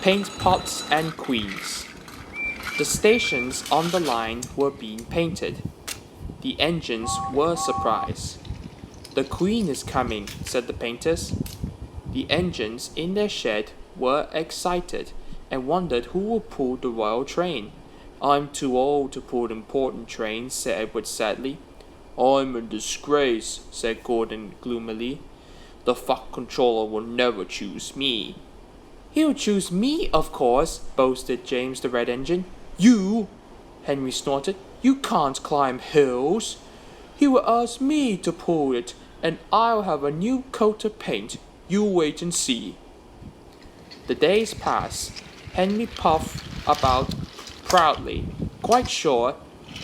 Paint Pots and Queens. The stations on the line were being painted. The engines were surprised. "The Queen is coming," said the painters. The engines in their shed were excited and wondered who would pull the royal train. "I'm too old to pull important trains," said Edward sadly. "I'm a disgrace," said Gordon gloomily. "The Fat Controller will never choose me." "He'll choose me, of course," boasted James the Red Engine. "You?" Henry snorted. "You can't climb hills." "He will ask me to pull it, and I'll have a new coat of paint. You wait and see." The days passed. Henry puffed about proudly, quite sure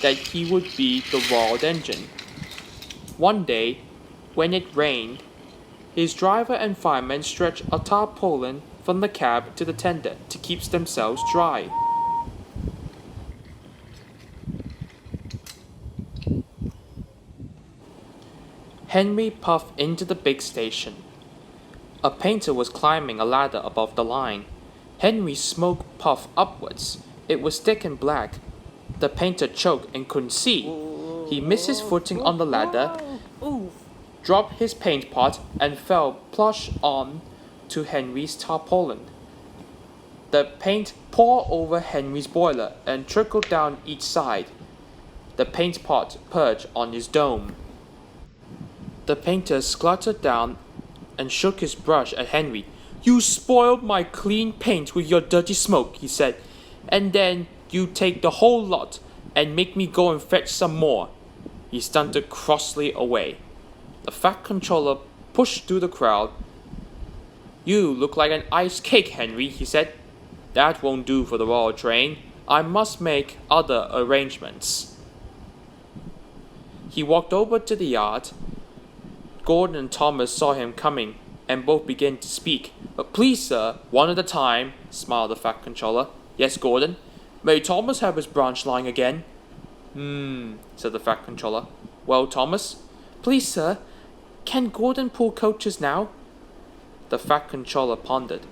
that he would be the royal engine. One day, when it rained, his driver and fireman stretched a tarpaulin from the cab to the tender to keep themselves dry. Henry puffed into the big station. A painter was climbing a ladder above the line. Henry's smoke puffed upwards. It was thick and black. The painter choked and couldn't see. He missed his footing on the ladder, dropped his paint pot, and fell plush on to Henry's tarpaulin. The paint poured over Henry's boiler and trickled down each side. The paint pot perched on his dome. The painter spluttered down and shook his brush at Henry. "You spoiled my clean paint with your dirty smoke," he said, "and then you take the whole lot and make me go and fetch some more." He stunted crossly away. The Fat Controller pushed through the crowd. "You look like an iced cake, Henry," he said. "That won't do for the royal train. I must make other arrangements." He walked over to the yard. Gordon and Thomas saw him coming, and both began to speak. "Please, sir, one at a time," smiled the Fat Controller. "Yes, Gordon? May Thomas have his branch line again?" Said the Fat Controller. "Well, Thomas?" "Please, sir, can Gordon pull coaches now?" The Fat Controller pondered.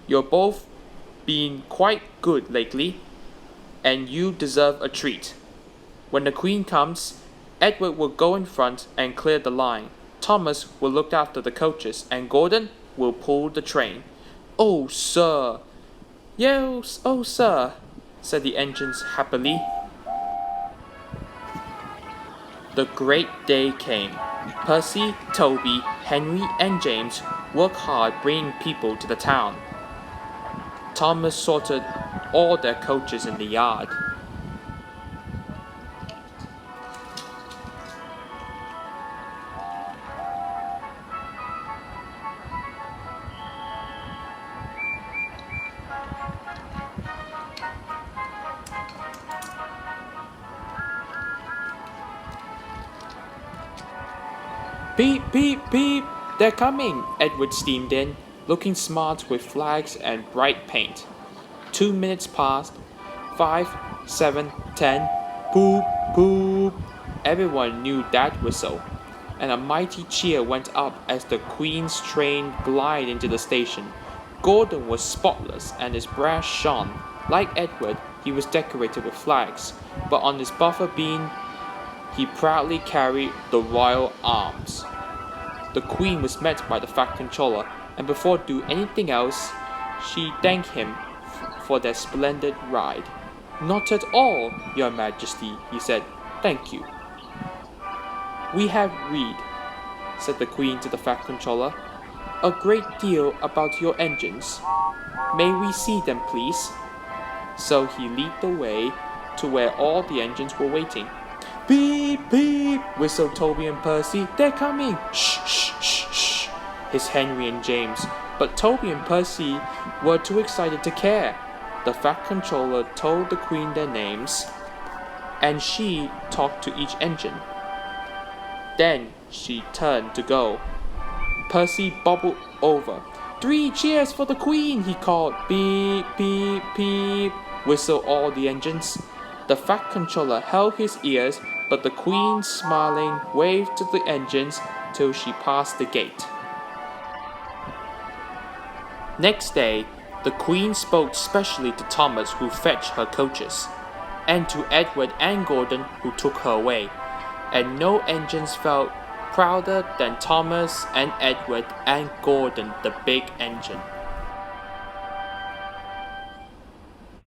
"You're both been quite good lately, and you deserve a treat. When the Queen comes, Edward will go in front and clear the line. Thomas will look after the coaches, and Gordon will pull the train." "Oh, sir!" "Yes, oh, sir," said the engines happily. The great day came. Percy, Toby, Henry, and James worked hard bringing people to the town. Thomas sorted all their coaches in the yard. "Beep, beep, beep! They're coming!" Edward steamed in, looking smart with flags and bright paint. 2 minutes passed. 5, 7, 10. Poop, poop! Everyone knew that whistle, and a mighty cheer went up as the Queen's train glided into the station. Gordon was spotless, and his brass shone. Like Edward, he was decorated with flags, but on his buffer beam he proudly carried the royal arms. The Queen was met by the Fat Controller, and before doing anything else, she thanked him for their splendid ride. "Not at all, Your Majesty," he said. "Thank you." "We have read," said the Queen to the Fat Controller, "a great deal about your engines. May we see them, please?" So he led the way to where all the engines were waiting. "Beep, beep!" whistled Toby and Percy. "They're coming!" "Shh, shh, shh, shh!" hissed Henry and James. But Toby and Percy were too excited to care. The Fat Controller told the Queen their names, and she talked to each engine. Then she turned to go. Percy bubbled over. "3 cheers for the Queen!" he called. "Beep, beep, beep!" whistled all the engines. The Fat Controller held his ears, but the Queen, smiling, waved to the engines till she passed the gate. Next day, the Queen spoke specially to Thomas, who fetched her coaches, and to Edward and Gordon, who took her away, and no engines felt prouder than Thomas and Edward and Gordon, the big engine.